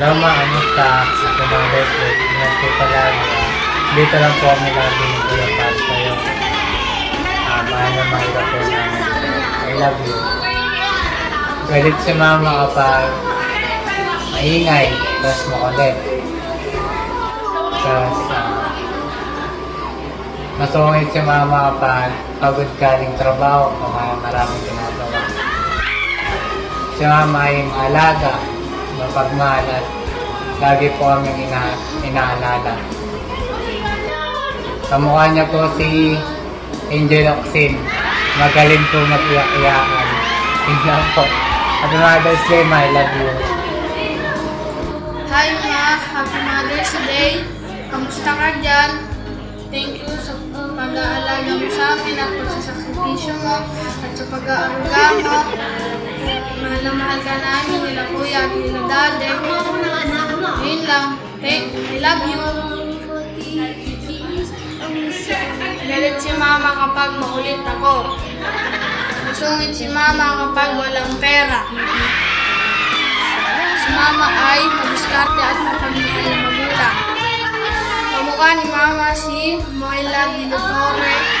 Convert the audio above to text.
Lama, kamusta? Ako ng Redwood. Ingat po palagi. Dito lang po kami lagi ng Kuya Pat kayo. Mahal na mahal ka po namin. I love you. Galit si mama kapag maingay, tapos makulit. Tapos masungit si mama kapag pagod galing trabaho kung maraming ginagawa. Si mama ay alaga, mapagmahal at lagi po kaming inaalala. Kamukha niya po si Angel Oxin. Magaling po mag-iyak-iyakan. Tingnan po. Happy Mother's Day, I love you. Hi Ma, Happy Mother's Day. Kamusta ka dyan? Thank you sa pag-aalaga mo sa amin at pagsasakripisyo mo at sa pag-aaruga mo. Mahal na mahal ka namin nila kuya at nila dade. Yun lang. I love you. Galit si mama kapag maulit ako. Masungit si mama kapag walang pera. Si mama ay madiskarte at mapagmahal na magulang. Kamukha ni mama si Moila Villatore